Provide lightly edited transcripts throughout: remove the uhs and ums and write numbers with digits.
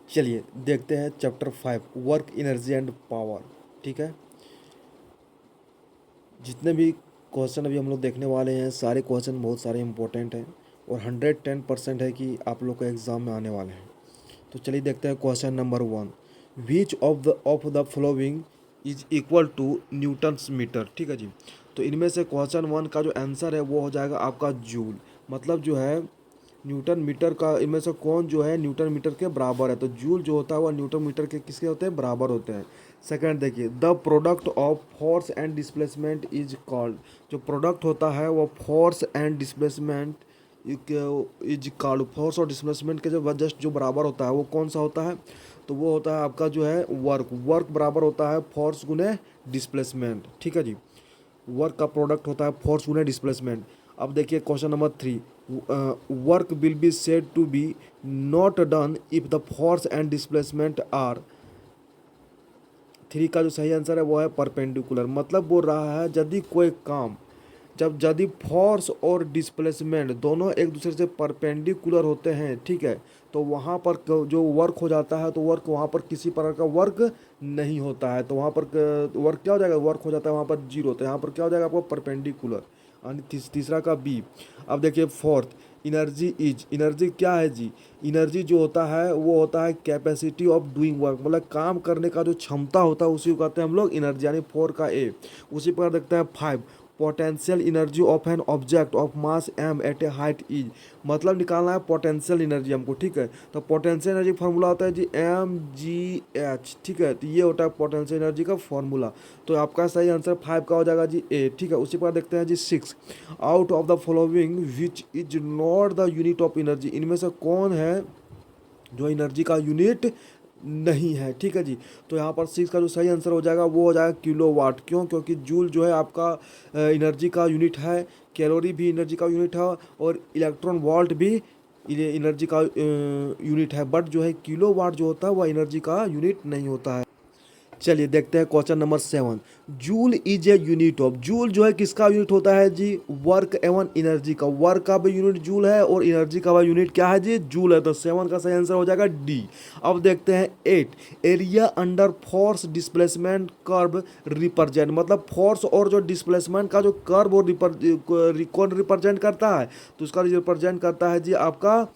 चलिए देखते हैं chapter 5 work energy and power. ठीक है, जितने भी क्वेश्चन अभी हम लोग देखने वाले हैं सारे क्वेश्चन बहुत सारे इंपॉर्टेंट हैं और 110% है कि आप लोग का एग्ज़ाम में आने वाले हैं। तो चलिए देखते हैं question number 1। Which of the following is equal to newtons metre. ठीक है जी, तो इनमें से क्वेश्चन 1 का जो आंसर है वो हो जाएगा आपका जूल। मतलब जो है न्यूटन मीटर का इनमें से कौन जो है न्यूटन मीटर के बराबर है, तो जूल जो होता है वो न्यूटन मीटर के किसके होते हैं, बराबर होते हैं। सेकंड देखिए, the product of force and displacement is called. जो प्रोडक्ट होता है वो force and displacement is called. Force और डिस्प्लेसमेंट के जो जस्ट जो बराबर होता है वो कौन सा होता है, तो वो होता है आपका जो है वर्क। वर्क बराबर होता है फोर्स गुने डिस्प्लेसमेंट। ठीक है जी, वर्क का प्रोडक्ट होता है फोर्स गुने डिस्प्लेसमेंट। अब देखिए question number 3, work will be said to be not done if the force and displacement are. 3 का जो सही आंसर है वो है परपेंडिकुलर। मतलब बोल रहा है यदि कोई काम, जब यदि फोर्स और डिस्प्लेसमेंट दोनों एक दूसरे से परपेंडिकुलर होते हैं, ठीक है, तो वहाँ पर जो वर्क हो जाता है तो वर्क वहाँ पर किसी प्रकार का वर्क नहीं होता है। तो वहाँ पर वर्क क्या हो जाएगा, वर्क हो जाता है वहाँ पर जीरो। तो यहाँ पर क्या हो जाएगा आपको परपेंडिकुलर। और तीसरा का बी। अब देखिए फोर्थ, इनर्जी इज, इनर्जी क्या है जी, इनर्जी जो होता है वो होता है कैपेसिटी ऑफ डूइंग वर्क। मतलब काम करने का जो क्षमता होता है उसी को कहते हैं हम लोग एनर्जी, यानी 4 का ए। उसी पर देखते हैं 5, potential energy of an object of mass M at a height is. मतलब निकालना है पोटेंशियल एनर्जी हमको। ठीक है, तो पोटेंशियल एनर्जी फार्मूला होता है जी mgh। ठीक है, तो ये होता है पोटेंशियल एनर्जी का फार्मूला। तो आपका सही आंसर 5 का हो जाएगा जी ए। ठीक है, उसी पर देखते हैं जी 6, out of the following which is not the unit of energy. इनमें से कौन है जो एनर्जी का यूनिट नहीं है। ठीक है जी, तो यहाँ पर 6 का जो सही आंसर हो जाएगा वो हो जाएगा किलोवाट। क्यों, क्योंकि जूल जो है आपका एनर्जी का यूनिट है, कैलोरी भी एनर्जी का यूनिट है और इलेक्ट्रॉन वोल्ट भी एनर्जी का यूनिट है। बट जो है किलोवाट जो होता है वह एनर्जी का यूनिट नहीं होता है। चलिए देखते हैं question number 7, joule is a unit of. Joule जो है किसका यूनिट होता है जी, वर्क एवं एनर्जी का। वर्क का भी यूनिट जूल है और एनर्जी का भी यूनिट क्या है जी, जूल है। तो 7 का सही आंसर हो जाएगा डी। अब देखते हैं 8, area under force displacement curve represent. मतलब फोर्स और जो डिस्प्लेसमेंट का जो कर्व वो कौन रिप्रेजेंट करता है, तो उसका रिप्रेजेंट करता है जी आपका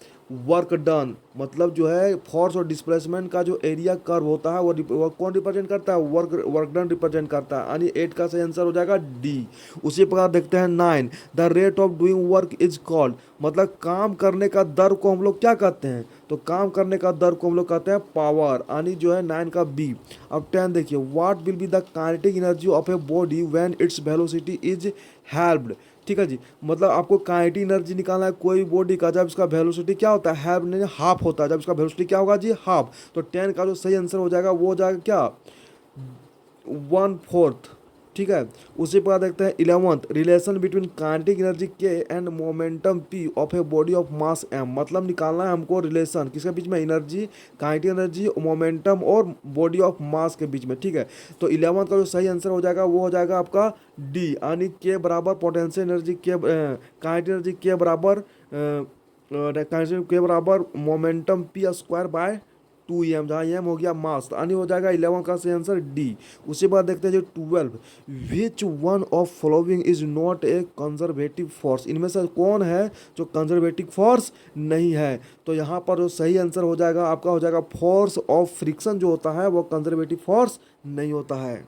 वर्क डन। मतलब जो है फोर्स और डिस्प्लेसमेंट का जो एरिया कर्व होता है वो कौन रिप्रेजेंट करता है, वर्क डन रिप्रेजेंट करता है। यानी 8 का सही आंसर हो जाएगा डी। उसी प्रकार देखते हैं 9, the rate of doing work is called. मतलब काम करने का दर को हम लोग क्या कहते हैं, तो काम करने का दर को हम लोग कहते हैं पावर। यानी जो है 9 का बी। अब 10 देखिए, what will be the kinetic energy of a body when its velocity is helped. ठीक है जी, मतलब आपको काइनेटिक एनर्जी निकालना है कोई बॉडी का जब इसका वेलोसिटी क्या होता है, हैव नहीं हाफ होता है। जब इसका वेलोसिटी क्या होगा जी, हाफ। तो 10 का जो सही आंसर हो जाएगा वो हो जाएगा क्या, 1/4। ठीक है, उसी पर देखते हैं 11th, relation between kinetic energy के and momentum P of a body of mass M. मतलब निकालना है हमको रिलेशन किसके बीच में, एनर्जी, काइनेटिक एनर्जी, मोमेंटम और बॉडी ऑफ मास के बीच में। ठीक है, तो 11th का जो सही आंसर हो जाएगा वो हो जाएगा आपका डी। यानी के बराबर पोटेंशियल एनर्जी के काइनेटिक एनर्जी के बराबर काइनेटिक के बराबर momentum P square by 2m, जहाँ एम हो गया मास। यानी हो जाएगा 11 का सही आंसर डी। उसके बाद देखते हैं जो 12, which one of following is not a conservative force. इनमें से कौन है जो कंजर्वेटिव फोर्स नहीं है, तो यहाँ पर जो सही आंसर हो जाएगा आपका हो जाएगा फोर्स ऑफ फ्रिक्शन जो होता है वो कंजर्वेटिव फोर्स नहीं होता है।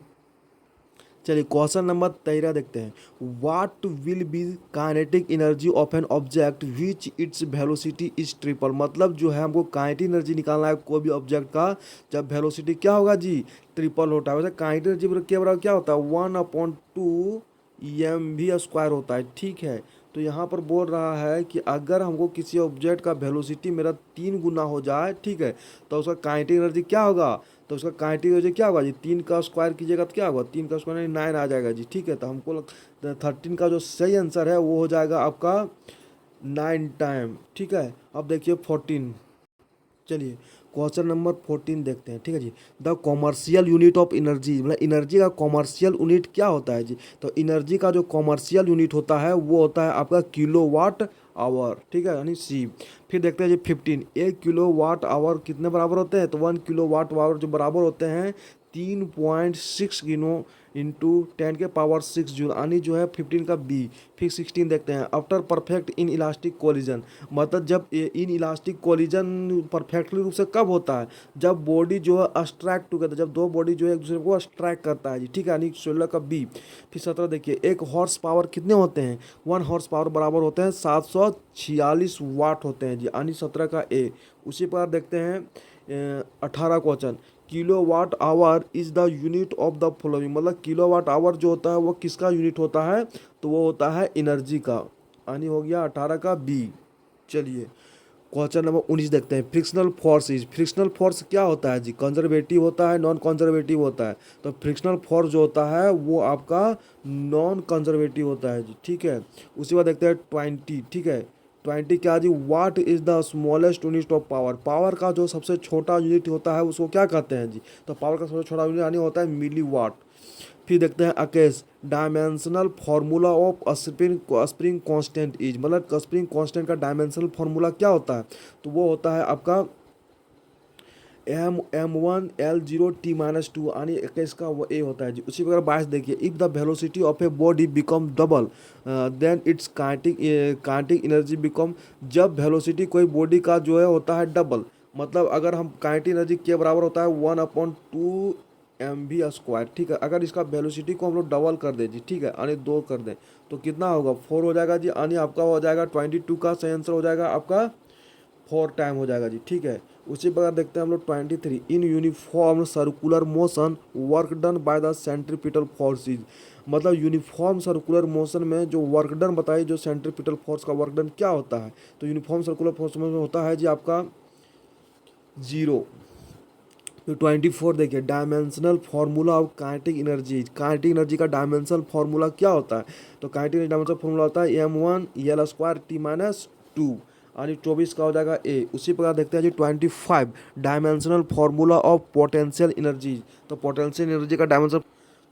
चलिए क्वेश्चन नंबर 13 देखते हैं, what will be kinetic energy of an object which its velocity is triple. मतलब जो है हमको काइनेटिक एनर्जी निकालना है कोई भी ऑब्जेक्ट का जब वेलोसिटी क्या होगा जी, ट्रिपल होता है। वैसे काइनेटिक एनर्जी के बराबर क्या होता है, 1/2 mv² होता है। ठीक है, तो यहाँ पर बोल रहा है कि अगर हमको किसी ऑब्जेक्ट का वेलोसिटी मेरा 3 गुना हो जाए, ठीक है, तो उसका काइनेटिक एनर्जी क्या होगा, तो उसका काइनेटिक एनर्जी क्या होगा जी, 3 का स्क्वायर कीजिएगा तो क्या होगा, 3 का स्क्वायर 9 आ जाएगा जी। ठीक है, तो हमको 13 का जो सही आंसर है वो हो जाएगा आपका 9 टाइम। ठीक है, अब देखिए 14। चलिए क्वेश्चन नंबर 14 देखते हैं। ठीक है जी, the commercial unit of energy. मतलब एनर्जी का कॉमर्शियल यूनिट क्या होता है जी, तो एनर्जी का जो कॉमर्शियल यूनिट होता है वो होता है आपका किलोवाट आवर, ठीक है, यानी सी। फिर देखते हैं जी 15, 1 किलो वाट आवर कितने बराबर होते हैं, तो 1 किलो वाट आवर जो बराबर होते हैं 3.6 किलो इंटू 10 के पावर 6 जूल, यानी जो है 15 का बी। फिर 16 देखते हैं, after perfect in elastic collision, मतलब जब इन इलास्टिक कोलिजन परफेक्टली रूप से कब होता है, जब बॉडी जो है अट्रैक्ट टुगेदर, जब दो बॉडी जो है एक दूसरे को अट्रैक्ट करता है जी, ठीक है, यानी 16 का बी। फिर 17 देखिए, एक हॉर्स पावर कितने होते हैं, 1 हॉर्स पावर बराबर होते हैं 746 वाट होते हैं जी, यानी 17 का ए। उसी पर देखते हैं 18 question, kilo watt hour is the unit of the following, मतलब किलो वाट आवर जो होता है वो किसका यूनिट होता है, तो वो होता है एनर्जी का, यानी हो गया 18 का बी। चलिए क्वेश्चन नंबर 19 देखते हैं, frictional force is, frictional force क्या होता है जी, कंजर्वेटिव होता है नॉन कंजर्वेटिव होता है, तो फ्रिक्शनल फोर्स जो होता है वो आपका नॉन कंजर्वेटिव होता है जी, ठीक है। उसी बाद देखते हैं 20, ठीक है, 20 क्या जी, watt is the smallest unit of power, power का जो सबसे छोटा यूनिट होता है उसको क्या कहते हैं जी, तो पावर का सबसे छोटा यूनिट यानी होता है मिली वाट। फिर देखते हैं अकेस, dimensional formula of spring constant is, मतलब स्प्रिंग कांस्टेंट का डायमेंशनल फार्मूला क्या होता है, तो वो होता है आपका M1L0T-2, यानी 21 का वो ए होता है जी। उसी प्रकार 22 देखिए, if the velocity of a body become double then its kinetic energy become, जब वेलोसिटी कोई बॉडी का जो है होता है डबल, मतलब अगर हम काइनेटिक एनर्जी के बराबर होता है 1/2 mv², ठीक है, अगर इसका वेलोसिटी को हम लोग डबल कर दें जी, ठीक है, यानी 2 कर दें तो कितना होगा 4 हो जाएगा जी, यानी आपका हो जाएगा 22 का सही आंसर हो जाएगा आपका 4 टाइम हो जाएगा जी, ठीक है। उसी प्रकार देखते हैं हम लोग 23, in uniform circular motion work done by the centripetal forces, मतलब यूनिफॉर्म सर्कुलर मोशन में जो वर्क डन बताइए, जो सेंट्रीपिटल फोर्स का वर्क डन क्या होता है, तो यूनिफॉर्म सर्कुलर फोर्स में होता है जी आपका 0। तो 24 देखिए, dimensional formula of kinetic energy, kinetic energy का डायमेंशनल फार्मूला क्या होता है, तो काइनेटिक एनर्जी डायमेंशनल फार्मूला होता है M1L²T-2, यानी 24 का हो जाएगा ए। उसी प्रकार देखते हैं जी 25, dimensional formula of potential energy, तो पोटेंशियल एनर्जी का डायमेंशनल,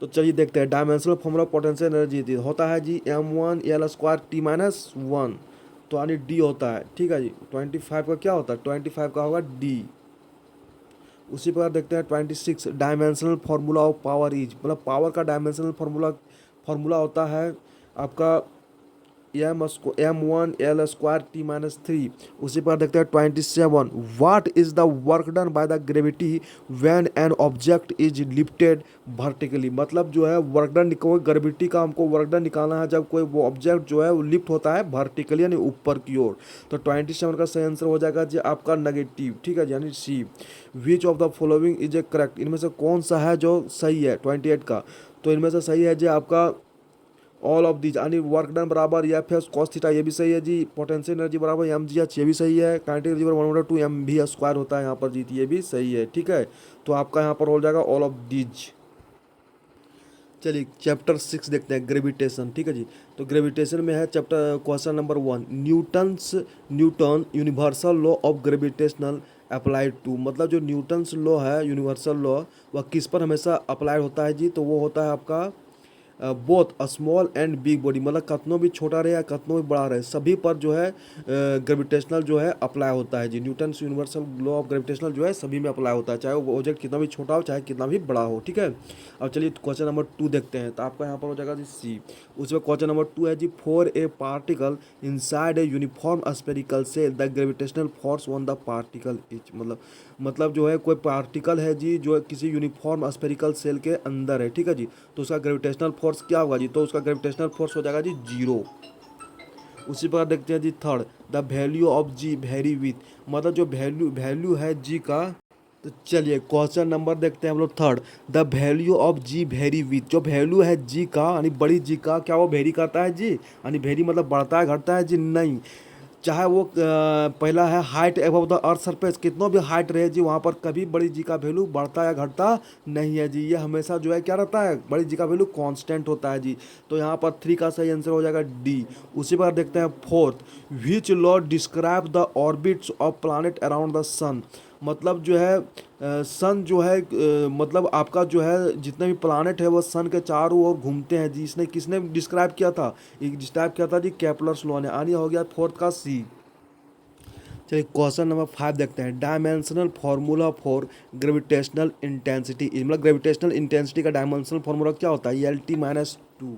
तो चलिए देखते हैं, डायमेंशनल फार्मूला पोटेंशियल एनर्जी होता है जी M1L²T-1, तो यानी डी होता है, ठीक है जी। 25 का क्या होता है, 25 का होगा डी। उसी प्रकार देखते हैं 26, dimensional formula of power is, मतलब पावर का डायमेंशनल फार्मूला होता है आपका M1L²T-3। उसी पर देखते हैं 27, what is the work done by the gravity when an object is lifted vertically, मतलब जो है वर्क डन, ग्रेविटी का हमको वर्क डन निकालना है जब कोई वो ऑब्जेक्ट जो है वो लिफ्ट होता है वर्टिकली यानी ऊपर की ओर, तो 27 का सही आंसर हो जाएगा जी आपका नेगेटिव, ठीक है, यानी C. Which of the following is a correct, इनमें से कौन सा है जो सही है 28 का, तो इनमें से सही है जी आपका ऑल ऑफ दीज, यानी वर्क डन बराबर या फिर कॉस थीटा, ये भी सही है जी, पोटेंशियल एनर्जी बराबर mgh, ये भी सही है, काइनेटिक एनर्जी बराबर 1/2 mv² होता है यहाँ पर जी, ये भी सही है, ठीक है। तो आपका यहाँ पर हो जाएगा ऑल ऑफ दीज। चलिए चैप्टर 6 देखते हैं, ग्रेविटेशन, ठीक है जी। तो ग्रेविटेशन में है chapter question number 1, Newton universal law of gravitational applied to, मतलब जो न्यूटन्स लॉ है यूनिवर्सल लॉ, वह किस पर हमेशा अप्लाइड होता है जी, तो वो होता है आपका both small and big body, मतलब कतनों भी छोटा रहे या कतनों भी बड़ा रहे, सभी पर जो है ग्रेविटेशनल जो है अप्लाई होता है जी, Newton universal law of gravitational जो है सभी में अप्लाई होता है, चाहे वो ऑब्जेक्ट कितना भी छोटा हो चाहे कितना भी बड़ा हो, ठीक है। अब चलिए क्वेश्चन नंबर 2 देखते हैं, तो आपका यहाँ पर हो जाएगा जी सी। उसमें क्वेश्चन नंबर 2 है जी, for a particle inside a uniform spherical shell the gravitational force on the particle is, मतलब जो है कोई पार्टिकल है जी जो किसी यूनिफॉर्म स्फेरिकल सेल के अंदर है, ठीक है जी, तो उसका ग्रेविटेशनल फोर्स क्या होगा जी, तो उसका ग्रेविटेशनल फोर्स हो जाएगा जी 0। उसी प्रकार देखते हैं जी third, the value of G vary with, मतलब जो वैल्यू है जी का, तो चलिए क्वेश्चन नंबर देखते हैं हम लोग third, the value of G vary with, जो वैल्यू है जी का यानी बड़ी जी का, क्या वो वेरी करता है जी, यानी वेरी मतलब बढ़ता है घटता है जी, नहीं, चाहे वो पहला है height above the earth surface, कितना भी हाइट रहे जी वहाँ पर कभी बड़ी जी का वैल्यू बढ़ता या घटता नहीं है जी, ये हमेशा जो है क्या रहता है, बड़ी जी का वैल्यू कांस्टेंट होता है जी, तो यहाँ पर 3 का सही आंसर हो जाएगा डी। उसी पर देखते हैं fourth, which law describe the orbits of planet around the sun, मतलब जो है सन जो है मतलब आपका जो है जितने भी प्लानेट है वो सन के चारों ओर घूमते हैं जी। इसने किसने डिस्क्राइब किया था? ये डिस्क्राइब किया था जी केपलर्स लॉ ने। आनी हो गया फोर्थ का सी। चलिए क्वेश्चन नंबर 5 देखते हैं। Dimensional formula for gravitational intensity, मतलब ग्रेविटेशनल इंटेंसिटी का डायमेंशनल फार्मूला क्या होता है? Lt-2।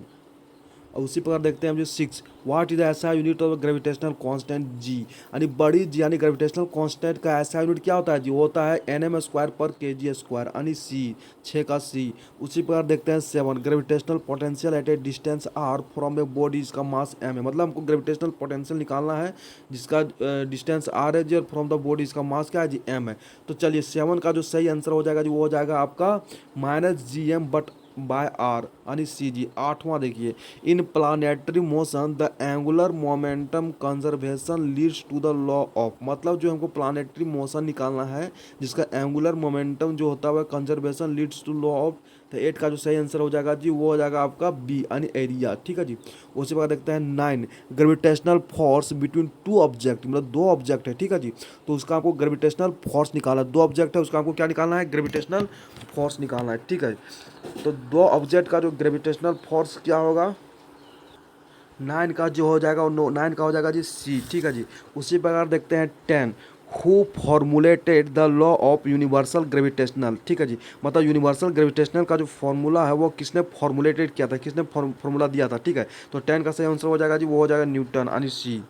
और उसी प्रकार देखते हैं हम जो 6, व्हाट इज ऐसा यूनिट ऑफ ग्रेविटेशनल कांस्टेंट जी, यानी बड़ी जी यानी ग्रेविटेशनल कांस्टेंट का ऐसा यूनिट क्या होता है जी? वो होता है nm² पर kg², यानी सी, 6 का सी। उसी प्रकार देखते हैं 7, gravitational potential at A distance r from a body जिसका मास m है। मतलब हमको ग्रेविटेशनल पोटेंशियल निकालना है जिसका डिस्टेंस r है जी, और फ्रॉम द बॉडी इसका मास क्या है जी? m है। तो चलिए 7 का जो सही आंसर हो जाएगा जी वो हो जाएगा आपका -gm/r, यानी सी जी। 8वां देखिए, in planetary motion the angular momentum conservation leads to the law of, मतलब जो हमको प्लानेटरी मोशन निकालना है जिसका एंगुलर मोमेंटम जो होता है वह conservation leads to law of. तो 8 का जो सही आंसर हो जाएगा जी वो हो जाएगा आपका बी, यानी एरिया। ठीक है जी। उसी बात देखते हैं 9, gravitational force between two object, मतलब दो ऑब्जेक्ट है। ठीक है जी। तो उसका आपको ग्रेविटेशनल फोर्स निकालना है। दो ऑब्जेक्ट है उसका आपको क्या निकालना है? ग्रेविटेशनल फोर्स निकालना है। ठीक है। तो दो ऑब्जेक्ट का जो ग्रेविटेशनल फोर्स क्या होगा? 9 का जो हो जाएगा 9 का हो जाएगा जी सी। ठीक है जी। उसी प्रकार देखते हैं 10, who formulated the law of universal gravitational. ठीक है जी। मतलब यूनिवर्सल ग्रेविटेशनल का जो फॉर्मूला है वो किसने फॉर्मुलेटेड किया था, किसने फॉर्मूला दिया था? ठीक है। तो 10 का सही आंसर हो जाएगा जी वो हो जाएगा न्यूटन, यानी सी।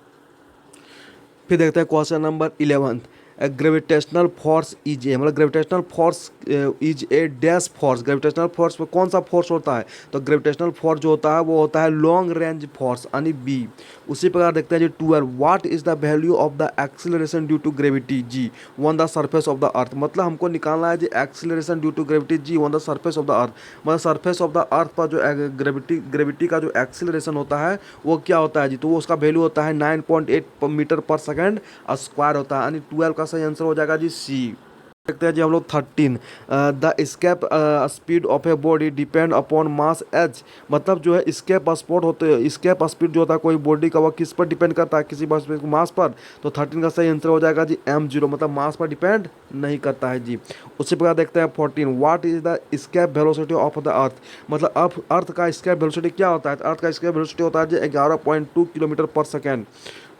फिर देखते हैं question number 11, gravitational force is a, मतलब gravitational force is a dash force. Gravitational force में कौन सा फोर्स होता है? तो ग्रेविटेशनल फोर्स जो होता है वो होता है लॉन्ग रेंज फोर्स, यानी बी। उसी प्रकार देखते हैं जी 12, what is the value of the acceleration due to gravity G on the surface of the earth. मतलब हमको निकालना है जी acceleration due to gravity G on the surface of the earth. मतलब सरफेस ऑफ द अर्थ पर जो gravity का जो एक्सीलरेशन होता है वो क्या होता है जी? तो वो उसका वैल्यू होता है 9.8 मीटर पर सेकेंड स्क्वायर होता है, यानी 12 का सही आंसर हो जाएगा जी सी। देखते हैं जी हम लोग 13, the escape speed of a body depend upon mass H. मतलब जो है स्केप स्पॉट होते हैं, स्केप स्पीड जो होता है कोई बॉडी का, वह किस पर डिपेंड करता है? किसी मास पर। तो 13 का सही आंसर हो जाएगा जी m0, मतलब मास पर डिपेंड नहीं करता है जी। उसी प्रकार देखते हैं 14, what is the escape velocity of the earth. मतलब अब अर्थ का स्केप वेलोसिटी क्या होता है? अर्थ का स्केप वेलोसिटी होता है जी 11.2 किलोमीटर पर सेकेंड।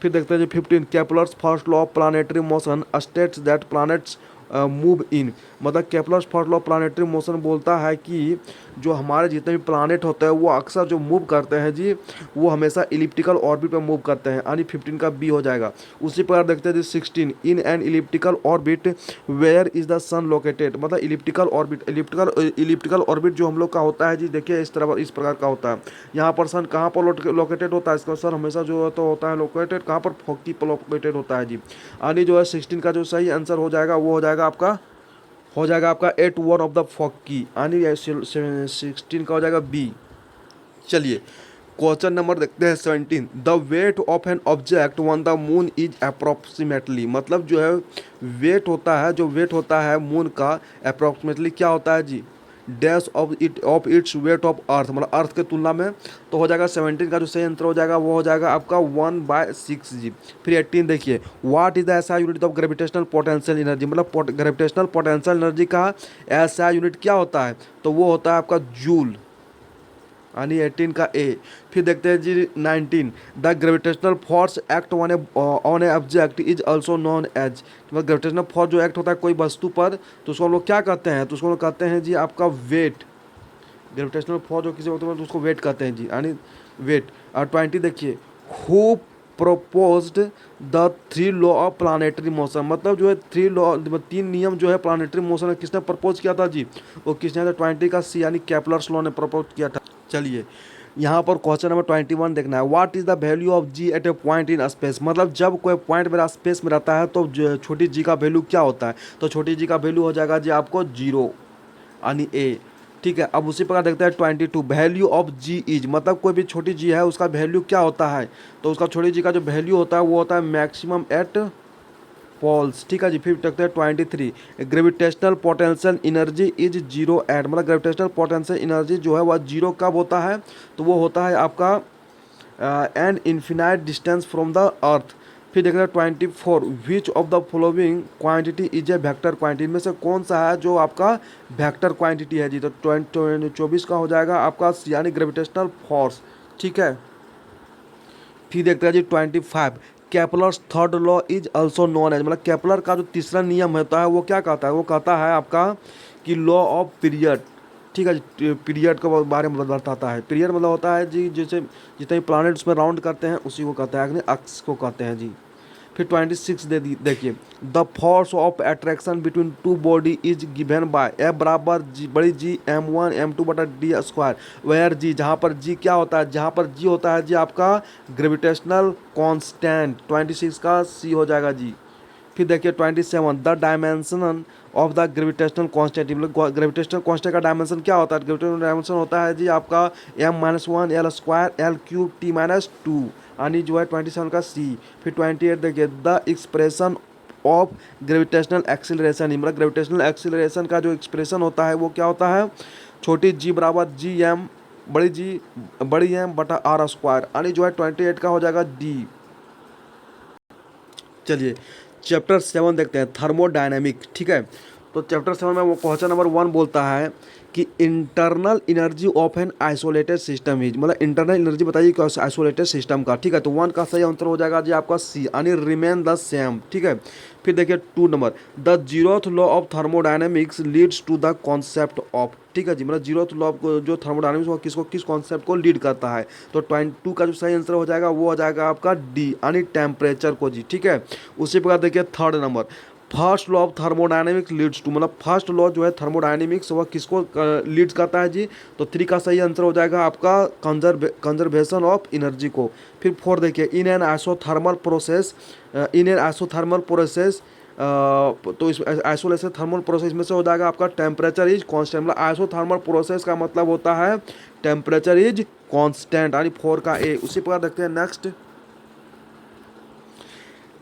फिर देखते हैं जी 15, Kepler's first law of planetary motion states that planets move in. मतलब Kepler's first law of planetary motion बोलता है कि जो हमारे जितने भी प्लानेट होते हैं वो अक्सर जो मूव करते हैं जी वो हमेशा इलिप्टिकल ऑर्बिट पर मूव करते हैं, यानी 15 का बी हो जाएगा। उसी प्रकार देखते हैं जी 16, in an elliptical orbit where is the sun located. मतलब इलिप्टिकल ऑर्बिट जो हम लोग का होता है जी, देखिए इस प्रकार का होता है। यहाँ पर सन कहाँ पर लोकेटेड होता है? इसका सर हमेशा जो तो होता है लोकेटेड कहाँ पर? फोकी पर लोकेटेड होता है जी। यानी जो है 16 का जो सही आंसर हो जाएगा वो हो जाएगा आपका 8 ऑफ द फॉकी, यानी 16 का हो जाएगा बी। चलिए क्वेश्चन नंबर देखते हैं 17, the weight of an object on the moon is approximately. मतलब जो है वेट होता है मून का अप्रॉक्सीमेटली क्या होता है जी? Dash of its weight of earth, मतलब अर्थ के तुलना में। तो हो जाएगा 17 का जो सही आंसर हो जाएगा वो हो जाएगा आपका 1/6 जी। फिर 18 देखिए, what is the SI unit of gravitational potential energy. मतलब ग्रेविटेशनल पोटेंशियल एनर्जी का एसआई यूनिट क्या होता है? तो वो होता है आपका जूल, यानी 18 का ए। फिर देखते हैं जी 19, the gravitational force act on a object is also known as. मतलब ग्रेविटेशनल फोर्स जो एक्ट होता है कोई वस्तु पर तो उसको हम लोग क्या कहते हैं? तो उसको हम लोग कहते हैं जी आपका वेट। ग्रेविटेशनल फोर्स जो किसी वस्तु पर तो उसको वेट कहते हैं जी, यानी वेट। और 20 देखिए, who proposed the 3 law of planetary motion. मतलब जो है 3 नियम जो है प्लानेटरी मोशन में किसने प्रपोज किया था जी? वो किसने? 20 का सी, यानी केपलर्स लॉ ने प्रपोज किया था। चलिए यहाँ पर क्वेश्चन नंबर 21 देखना है, what is the value of G at a point in space. मतलब जब कोई पॉइंट मेरा स्पेस में रहता है तो छोटी जी का वैल्यू क्या होता है? तो छोटी जी का वैल्यू हो जाएगा जी आपको 0, यानी ए। ठीक है। अब उसी प्रकार देखते हैं 22, वैल्यू ऑफ जी इज। मतलब कोई भी छोटी जी है उसका वैल्यू क्या होता है? तो उसका छोटी जी का जो वैल्यू होता है वो होता है मैक्सिमम एट पोल्स। ठीक है जी। फिर देखते हैं 23, gravitational potential energy is 0 at. मतलब ग्रेविटेशनल पोटेंशियल एनर्जी जो है वह 0 कब होता है? तो वो होता है आपका an infinite distance from the earth. फिर देख रहे हैं 24, which of the following quantity is a vector quantity, इनमें से कौन सा है जो आपका वेक्टर क्वांटिटी है जी। तो 24 का हो जाएगा आपका यानी ग्रेविटेशनल फोर्स, ठीक है। फिर देखते हैं जी 25, Kepler's third law is also known as, मतलब केपलर का जो तीसरा नियम होता है वो क्या कहता है, वो कहता है आपका कि लॉ ऑफ पीरियड, ठीक है जी। पीरियड के बारे में बताता है। पीरियड मतलब होता है जी जैसे जितने प्लानट उसमें राउंड करते हैं उसी को कहते हैं, अग्नि अक्ष को कहते हैं जी। फिर 26 देखिए, the force of attraction between two body is given by F बराबर जी बड़ी जी m1 m2 बटा डी स्क्वायर, वेयर जी जहाँ पर जी क्या होता है, जहाँ पर जी होता है जी आपका ग्रेविटेशनल कांस्टेंट, 26 का सी हो जाएगा जी। फिर देखिए 27, the dimension of the gravitational constant, मतलब ग्रेविटेशनल कांस्टेंट का डायमेंशन क्या होता है, ग्रेविटेशनल डायमेंशन होता है जी आपका m-1 L square L cube T-2 यानी जो है 27 का सी। फिर 28 देखिए, the expression of gravitational acceleration, मतलब ग्रेविटेशनल एक्सीलरेशन का जो एक्सप्रेशन होता है वो क्या होता है, छोटी जी बराबर जी एम बड़ी एम बटा आर स्क्वायर यानी जो है 28 का हो जाएगा डी। चलिए चैप्टर 7 देखते हैं, थर्मोडायनेमिक, ठीक है। तो चैप्टर 7 में वो क्वेश्चन नंबर 1 बोलता है कि internal energy of an isolated system is, मतलब इंटरनल एनर्जी बताइए कि आइसोलेटेड सिस्टम का, ठीक है। तो 1 का सही आंसर हो जाएगा जी आपका सी यानी रिमेन द सेम, ठीक है। फिर देखिए 2 नंबर, the zeroth law of thermodynamics leads to the concept of, ठीक है जी, मतलब जीरोथ लॉ जो थर्मोडायनेमिक्स वो किस कॉन्सेप्ट को लीड करता है। तो 22 का जो सही आंसर हो जाएगा वो हो जाएगा आपका डी यानी टेम्परेचर को जी, ठीक है। उसी प्रकार देखिए 3rd नंबर, first law of thermodynamics leads to, मतलब फर्स्ट लॉ जो है थर्मोडायनेमिक्स वह किसको लीड्स करता है जी। तो 3 का सही आंसर हो जाएगा आपका कंजर्वेशन ऑफ एनर्जी को। फिर 4 देखिए, इन एन आइसोथर्मल प्रोसेस, तो इस आइसोलेशन थर्मल प्रोसेस में से हो जाएगा आपका टेम्परेचर इज कांस्टेंट, मतलब आइसोथर्मल प्रोसेस का मतलब होता है टेम्परेचर इज कांस्टेंट यानी 4 का ए। उसी प्रकार देखते हैं नेक्स्ट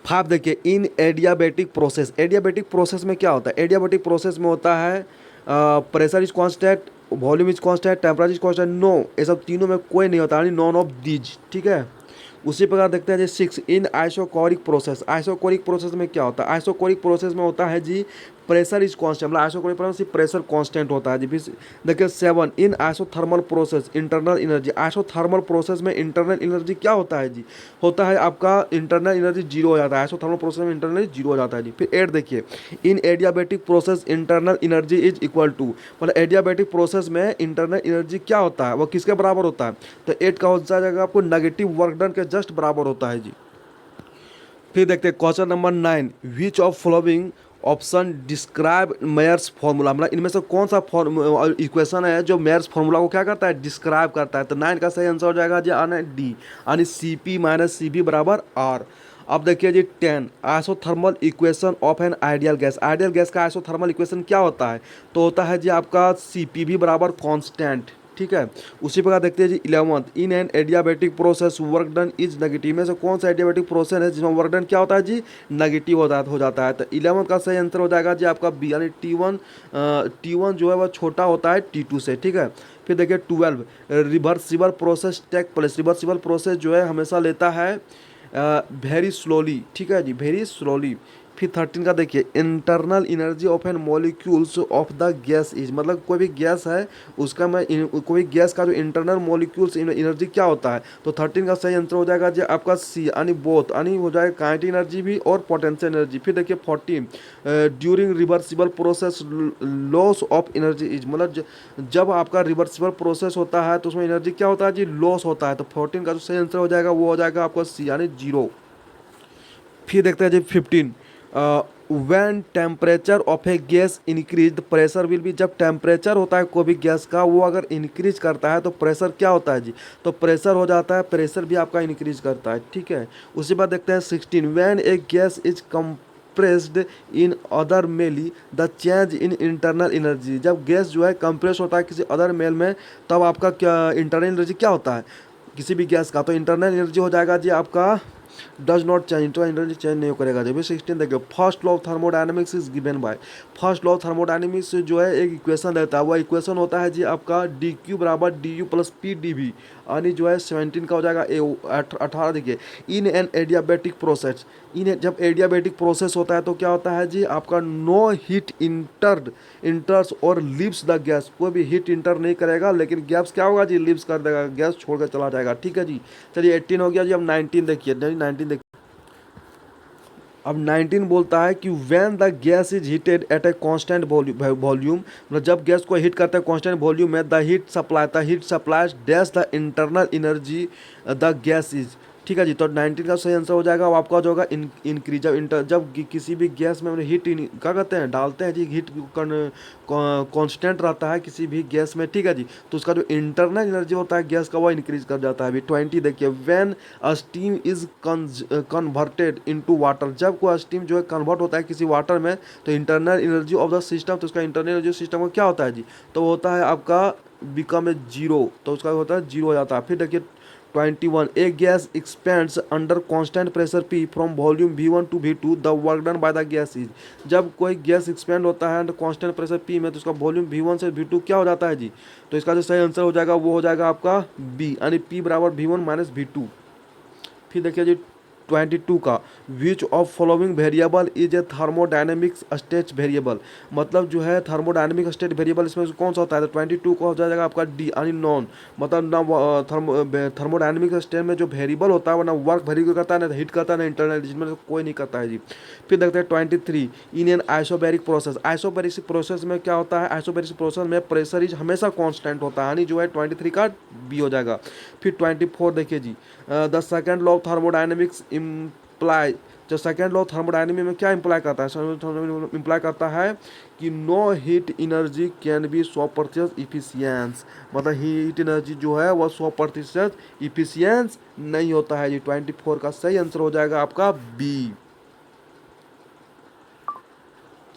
5 देखिए, in adiabatic process, adiabatic process में क्या होता है, एडियाबेटिक प्रोसेस में होता है pressure is constant, volume is constant, temperature is constant, no ये सब तीनों में कोई नहीं होता यानी नॉन ऑफ दीज, ठीक है। उसी प्रकार देखते हैं जी 6, in isochoric process, isochoric process में क्या होता है, आइसोकोरिक प्रोसेस में होता है जी प्रेशर इज कांस्टेंट, मतलब आइसोकोरिक प्रोसेस सिर्फ प्रेशर कांस्टेंट होता है जी। फिर देखिए 7, in isothermal process internal energy, isothermal process में इंटरनल एनर्जी क्या होता है जी, होता है आपका इंटरनल एनर्जी जीरो हो जाता है, आइसोथर्मल प्रोसेस में इंटरनल एनर्जी जीरो हो जाता है जी। फिर 8 देखिए, in adiabatic process internal energy is equal to, मतलब एडियाबेटिक प्रोसेस में इंटरनल एनर्जी क्या होता है, वो किसके बराबर होता है। तो 8 का हो जाएगा आपको नेगेटिव वर्क डन के जस्ट बराबर होता है जी। फिर देखते हैं question number 9, which of following option describe Mayer's formula, मतलब इनमें से कौन सा इक्वेशन है जो मेयर्स फार्मूला को क्या करता है, डिस्क्राइब करता है। तो 9 का सही आंसर हो जाएगा जी आना डी यानी C P minus C V बराबर आर। अब देखिए जी 10, isothermal equation of an ideal gas, ideal gas का आइसोथर्मल इक्वेशन क्या होता है, तो होता है जी आपका सी पी भी बराबर कॉन्स्टेंट, ठीक है। उसी प्रकार देखते हैं जी 11, in an adiabatic process work done is negative, में से कौन सा एडियाबेटिक प्रोसेस है जिसमें वर्क डन क्या होता है जी नेगेटिव हो जाता है। तो 11 का सही आंसर हो जाएगा जी आपका बी यानी T1 जो है वह छोटा होता है T2 से, ठीक है। फिर देखिए 12, reversible process take place, reversible process जो है हमेशा लेता है वेरी स्लोली, ठीक है जी वेरी स्लोली। फिर 13 का देखिए, internal energy of an molecules of the gas is, मतलब कोई भी गैस है उसका कोई गैस का जो इंटरनल मॉलिक्यूल्स एनर्जी क्या होता है। तो 13 का सही आंसर हो जाएगा जी आपका सी यानी बोथ यानी हो जाएगा काइनेटिक एनर्जी भी और पोटेंशियल एनर्जी। फिर देखिए 14, during reversible process loss of energy is, मतलब जब आपका रिवर्सिबल प्रोसेस होता है तो उसमें एनर्जी क्या होता है जी लॉस होता है। तो 14 का जो सही आंसर हो जाएगा वो हो जाएगा आपका सी यानी 0। फिर देखते हैं जी 15, when temperature of a gas increase the pressure will be, जब टेम्परेचर होता है कोई भी गैस का वो अगर इंक्रीज करता है तो प्रेशर क्या होता है जी, तो प्रेशर हो जाता है, प्रेशर भी आपका इंक्रीज करता है, ठीक है। उसी बात देखते हैं 16, when a gas is compressed isothermally the change in internal energy, जब गैस जो है कंप्रेस होता है किसी अदर मेल में तब आपका क्या इंटरनल एनर्जी क्या होता है किसी भी गैस का, तो इंटरनल एनर्जी हो जाएगा जी आपका does not change, internal energy change नहीं करेगा। जब 16 देखिए, first law of thermodynamics is given by, first law of thermodynamics जो है एक इक्वेशन रहता है, वह इक्वेशन होता है जी आपका डी क्यू बराबर D U plus P D V यानी जो है 17 का हो जाएगा ए 18 देखिए। इन एन एडियाबेटिक प्रोसेस, इन जब एडियाबेटिक प्रोसेस होता है तो क्या होता है जी आपका नो हीट इंटर्स और लिव्स द गैस, कोई भी हीट इंटर नहीं करेगा लेकिन गैस क्या होगा जी लिव्स कर देगा, गैस छोड़कर चला जाएगा। ठीक है जी, चलिए 18 हो गया जी। अब 19 देखिए, 19 देखिए। अब 19 बोलता है कि when the gas is heated at a constant volume, मतलब जब गैस को हीट करते हैं कांस्टेंट वॉल्यूम में, the heat supplies dash the internal energy the gas is. ठीक है जी, तो 19 का सही आंसर हो जाएगा। अब आपका जो होगा इंक्रीज, जब किसी भी गैस में हीट क्या कहते हैं डालते हैं जी, हीट कांस्टेंट रहता है किसी भी गैस में। ठीक है जी, तो उसका जो इंटरनल एनर्जी होता है गैस का वो इंक्रीज कर जाता है। अभी 20 देखिए, when a steam is converted into water, जब कोई स्टीम जो है कन्वर्ट होता है किसी वाटर में तो internal energy of the system, तो उसका इंटरनल एनर्जी सिस्टम का क्या होता है जी, तो वो होता है आपका बिकम ए जीरो, तो उसका होता है जीरो हो जाता है। फिर देखिए 21, a gas expands under constant pressure P from volume V1 to V2, the work done by the gas is. जब कोई गैस एक्सपेंड होता है अंडर कांस्टेंट प्रेशर पी में तो उसका वॉल्यूम V1 से V2 क्या हो जाता है जी, तो इसका जो सही आंसर हो जाएगा वो हो जाएगा आपका बी, यानी P बराबर V1 माइनस V2। फिर देखिए जी 22 का, विच of following variable is a thermodynamics state variable, मतलब जो है थर्मोडायनेमिक स्टेट वेरिएबल इसमें कौन सा होता है, तो 22 का हो जाएगा आपका डी, यानी नॉन, मतलब ना थर्मोडायनेमिक स्टेट में जो वेरिएबल होता है वो ना वर्क वेरी करता है ना हीट करता है ना इंटरनल, जिसमें से कोई नहीं करता है जी। फिर देखते हैं 23, in an isobaric process, isobaric process में क्या होता है, आइसोबैरिक प्रोसेस में प्रेशर इज हमेशा कॉन्स्टेंट होता है, यानी जो है 23 का बी हो जाएगा। फिर 24 देखिए जी, the second law of thermodynamics imply, जो सेकेंड लॉ थर्मोडायनेमिक्स में क्या इम्प्लाई करता है, इम्प्लाई करता है कि no heat energy can be 100% efficiency, मतलब हीट एनर्जी जो है वह 100% इफिशियंस नहीं होता है जी। 24 का सही आंसर हो जाएगा आपका बी।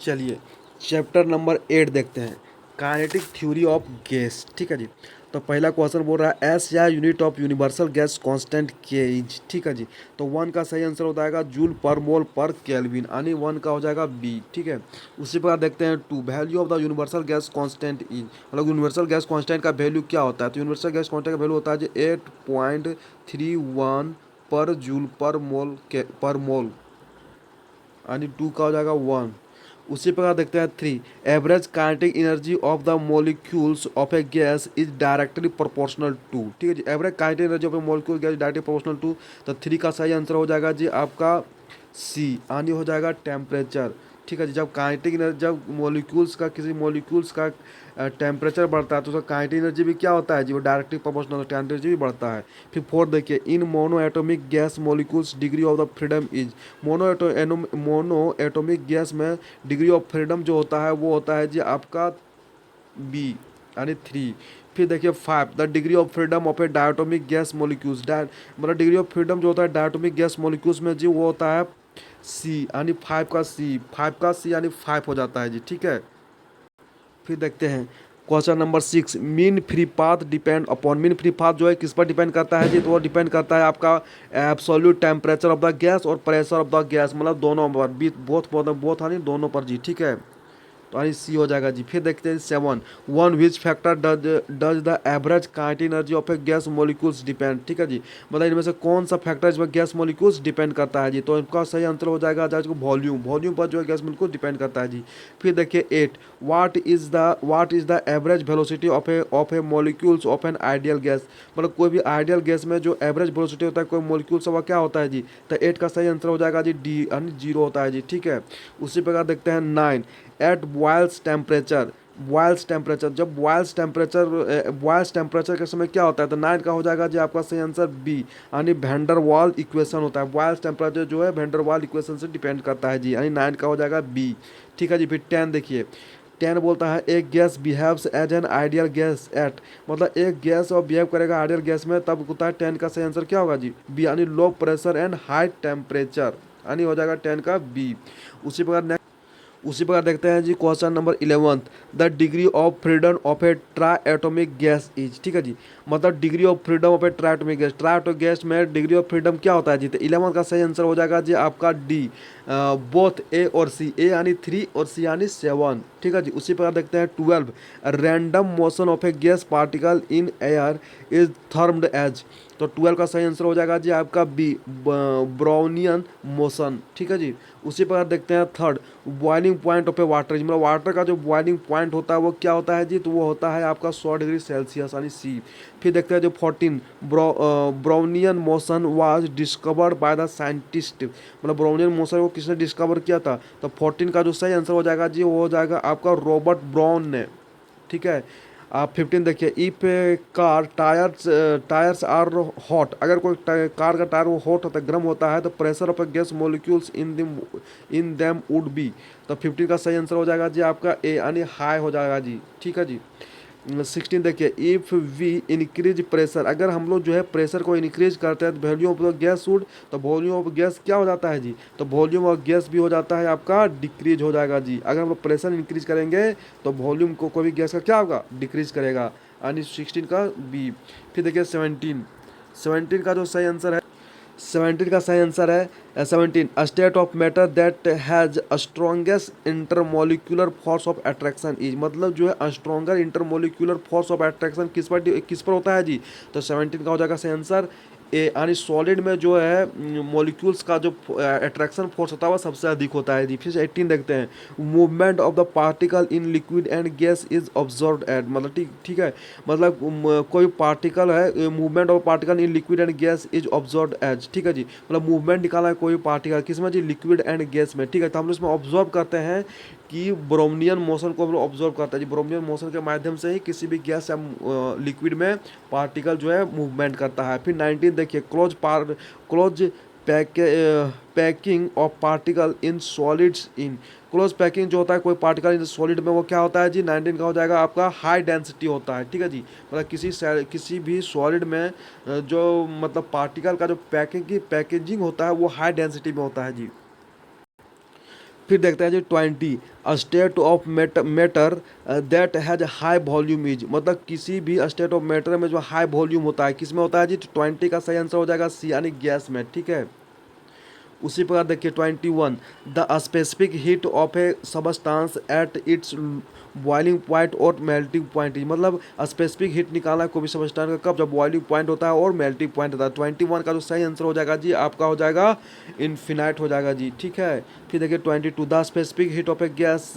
चलिए चैप्टर नंबर 8 देखते हैं, काइनेटिक थ्योरी ऑफ गैस। ठीक है जी, तो पहला क्वेश्चन बोल रहा है एस या unit of universal gas constant केज। ठीक है जी, तो 1 का सही आंसर हो जाएगा जूल पर मोल पर केल्विन, यानी 1 का हो जाएगा बी। ठीक है, उसी प्रकार देखते हैं 2, value of the universal gas constant is, मतलब यूनिवर्सल गैस कांस्टेंट का वैल्यू क्या होता है, तो यूनिवर्सल गैस कांस्टेंट का वैल्यू होता है जी 8.31 पर जूल पर मोल, यानी 2 का हो जाएगा 1। उसी प्रकार देखते हैं 3, average kinetic energy of the molecules of a gas is directly proportional to. ठीक है जी, average kinetic energy of a molecule gas directly proportional to, तो 3 का सही आंसर हो जाएगा जी आपका सी, यानी हो जाएगा टेम्परेचर। ठीक है जी, जब काइनेटिक एनर्जी, जब मॉलिक्यूल्स का किसी मॉलिक्यूल्स का टेम्परेचर बढ़ता है तो उसका काइनेटिक एनर्जी भी क्या होता है जी, वो डायरेक्टली प्रोपोर्शनल काइनेटिक एनर्जी भी बढ़ता है। फिर 4 देखिए, in monoatomic gas molecules degree of the freedom is, monoatomic gas में डिग्री ऑफ फ्रीडम जो होता है वो होता है जी आपका बी, यानी 3। फिर देखिए 5, the degree of freedom of A diatomic gas molecules, मतलब डिग्री ऑफ फ्रीडम जो होता है डायटोमिक गैस मॉलिक्यूल्स में जी वो होता है सी, यानी 5 का सी, 5 का सी यानी 5 हो जाता है जी। ठीक है, फिर देखते हैं question number 6, mean free path depend upon, mean free path जो है किस पर डिपेंड करता है जी, तो वो डिपेंड करता है आपका absolute temperature of the gas और प्रेशर ऑफ द गैस, मतलब दोनों पर, बोथ यानी दोनों पर जी। ठीक है, तो यानी सी हो जाएगा जी। फिर देखते हैं 7, one which factor does the average kinetic energy of a gas molecules depend. ठीक है जी, मतलब इनमें से कौन सा फैक्टर इसमें गैस मॉलिक्यूल्स डिपेंड करता है जी, तो इनका सही आंसर हो जाएगा वॉल्यूम पर जो है गैस मॉलिक्यूल डिपेंड करता है जी। फिर देखिए 8, what is the average velocity of A molecules of an ideal gas, मतलब कोई भी आइडियल गैस में जो एवरेज वेलोसिटी होता है कोई मॉलिक्यूल से वह क्या होता है जी, तो 8 का सही आंसर हो जाएगा जी डी, यानी 0 होता है जी। ठीक है, उसी प्रकार देखते हैं 9, एट बॉयल्स टेम्परेचर, जब बॉयल्स टेम्परेचर के समय क्या होता है, तो 9 का हो जाएगा जी आपका सही आंसर बी, यानी वैन वाल इक्वेशन होता है, बॉयल्स टेम्परेचर जो है वैन वाल इक्वेशन से डिपेंड करता है जी, यानी 9 का हो जाएगा बी। ठीक है जी, फिर 10 देखिए, 10 बोलता है एक gas behaves as an ideal gas at, मतलब एक गैस और बिहेव करेगा आइडियल गैस में तब होता है 10 का सही आंसर क्या होगा जी बी, यानी low pressure and high temperature, यानी हो जाएगा 10 का बी। उसी प्रकार उसी प्रकार देखते हैं जी question number 11, the degree of freedom of a triatomic gas is, ठीक है जी, मतलब degree of freedom of a triatomic gas, triatomic gas में डिग्री ऑफ फ्रीडम क्या होता है जी, तो 11 का सही आंसर हो जाएगा जी आपका डी, बोथ ए और सी, ए यानी 3 और सी यानी 7, ठीक है जी। उसी प्रकार देखते हैं 12, random motion of a gas particle in air is termed as, तो 12 का सही आंसर हो जाएगा जी आपका बी, ब्राउनियन मोशन, ठीक है जी। उसी प्रकार देखते हैं third, boiling point of A water, मतलब वाटर का जो बॉइलिंग पॉइंट होता है वो क्या होता है जी, तो वो होता है आपका 100 डिग्री सेल्सियस यानी सी। फिर देखते हैं जो 14, Brownian motion was discovered by the scientist, मतलब ब्राउनियन मोशन को किसने डिस्कवर किया था, तो 14 का जो सही आंसर हो जाएगा जी वो हो जाएगा आपका रॉबर्ट ब्राउन ने, ठीक है। आप 15 देखिए, if car tyres are hot, अगर कोई कार का टायर वो हॉट होता है, गर्म होता है, तो pressure of gas molecules in them would be, तो 15 का सही आंसर हो जाएगा जी आपका ए यानी हाई हो जाएगा जी, ठीक है जी। 16 देखिए, इफ़ वी इंक्रीज प्रेशर, अगर हम लोग जो है प्रेशर को इंक्रीज करते हैं तो वॉल्यूम ऑफ गैस वुड, तो वॉल्यूम ऑफ गैस क्या हो जाता है जी, तो वॉल्यूम ऑफ गैस भी हो जाता है आपका डिक्रीज हो जाएगा जी, अगर हम लोग प्रेशर इंक्रीज करेंगे तो वॉल्यूम को कोई भी गैस का क्या होगा, डिक्रीज करेगा, यानी 16 का बी। फिर देखिए 17 का जो सही आंसर है, 17 का सही आंसर है 17, state of matter that has strongest intermolecular force of attraction is, मतलब जो है stronger intermolecular force of attraction किस पर होता है जी, तो 17 का हो जाएगा सही आंसर ए, यानी सॉलिड में जो है मॉलिक्यूल्स का जो अट्रैक्शन फोर्स होता है वो सबसे अधिक होता है जी। फिर 18 देखते हैं, movement of the particle in liquid and gas is observed at, मतलब ठीक है, मतलब कोई पार्टिकल है, movement of particle in liquid and gas is observed as, ठीक है जी, मतलब मूवमेंट निकाला है कोई पार्टिकल किस में जी, लिक्विड एंड गैस में, ठीक है, तो हम लोग इसमें ऑब्जर्व करते हैं कि ब्रोमनियन मोशन को हम लोग ऑब्जर्व करते हैं जी, ब्रोमनियन मोशन के माध्यम से ही किसी भी गैस या लिक्विड में पार्टिकल जो है मूवमेंट करता है। फिर 19 देखिए, close packing of particle in solids in, close packing जो होता है कोई पार्टिकल इन सॉलिड में वो क्या होता है जी, 19 का हो जाएगा आपका हाई डेंसिटी होता है, ठीक है जी, मतलब किसी भी सॉलिड में जो मतलब पार्टिकल का जो पैकेजिंग होता है वो हाई डेंसिटी में होता है जी। फिर देखते हैं जी 20, state of matter that has high volume is, मतलब किसी भी स्टेट ऑफ मैटर में जो हाई वॉल्यूम होता है किस में होता है जी, 20 का सही आंसर हो जाएगा सी यानी गैस में, ठीक है। उसी प्रकार देखिए 21, the specific heat of A substance at its boiling point और मेल्टिंग पॉइंट, मतलब स्पेसिफिक हीट निकालना है कोई भी सबस्टांस का कब, जब बॉइलिंग पॉइंट होता है और मेल्टिंग पॉइंट होता है। 21 का जो सही आंसर हो जाएगा जी आपका हो जाएगा इन्फिनाइट हो जाएगा जी, ठीक है। फिर देखिए 22, the specific heat of a gas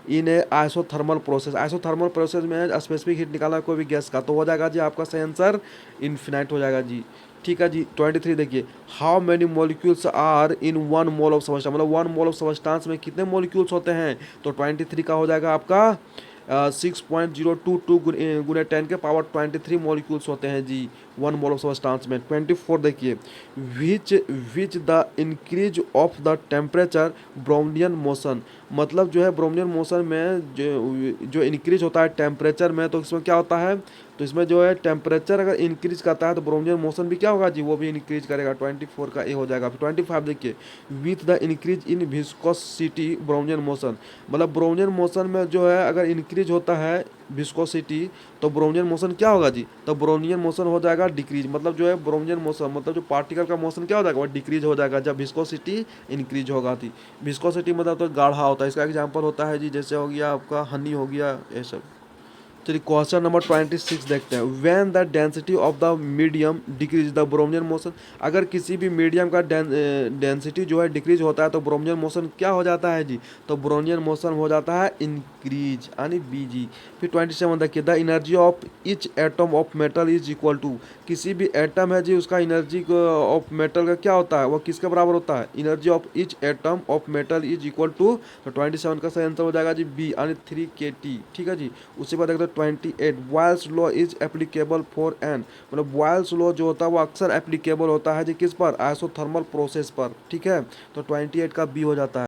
in A isothermal process, isothermal process में स्पेसिफिक हीट निकालना है कोई भी गैस का, तो हो जाएगा जी आपका सही आंसर इन्फिनाइट हो जाएगा जी, ठीक है जी। 23 देखिए, how many molecules are in 1 mole of substance, मतलब 1 मोल ऑफ सबस्टांस में कितने मॉलिक्यूल्स होते हैं, तो 23 का हो जाएगा आपका 6.022 गुने 10 के पावर 23 मॉलिक्यूल्स होते हैं जी 1 मोल ऑफ सबस्टांस में। 24 देखिए, which the increase of the temperature Brownian motion, मतलब जो है ब्रोमनियन मोशन में जो इंक्रीज होता है टेम्परेचर में, तो इसमें क्या होता है, तो इसमें जो है टेम्परेचर अगर इंक्रीज करता है तो ब्रोमनियन मोशन भी क्या होगा जी, वो भी इंक्रीज करेगा, 24 का ए हो जाएगा। फिर 25 देखिए, with the increase in viscosity Brownian motion, मतलब ब्रोमनियन मोशन में जो है अगर इंक्रीज होता है विस्कोसिटी तो ब्रोमनियन मोशन क्या होगा जी, तो ब्रोमनियन मोशन हो जाएगा डिक्रीज, मतलब जो है ब्रोमनियन मोशन मतलब जो पार्टिकल का मोशन क्या हो जाएगा वो डिक्रीज हो जाएगा जब विस्कोसिटी इंक्रीज होगा थी। विस्कोसिटी मतलब तो गाढ़ा होता है, इसका एग्जांपल होता है जी जैसे हो गया आपका हनी हो गया ये सब। चलिए क्वेश्चन नंबर 26 देखते हैं, when the density of the medium decrease the Brownian motion, अगर किसी भी मीडियम का डेंसिटी जो है डिक्रीज होता है तो ब्रोमनियन मोशन क्या हो जाता है जी, तो ब्रोमनियन मोशन हो जाता है इंक्रीज यानी बीजी। फिर 27 देखिए, the energy of each atom of metal is equal to, किसी भी एटम है जी उसका एनर्जी ऑफ मेटल का क्या होता है वो किसके बराबर होता है, energy of each atom of metal is equal to, तो 27 का सही आंसर हो जाएगा जी बी यानी 3 kT, ठीक है जी। उसके बाद देखते 28, Boyle's law is applicable for an, मतलब बॉयल्स लॉ जो होता है वो अक्सर एप्लीकेबल होता है जी किस पर, आइसोथर्मल प्रोसेस पर, ठीक है, तो 28 का बी हो जाता है।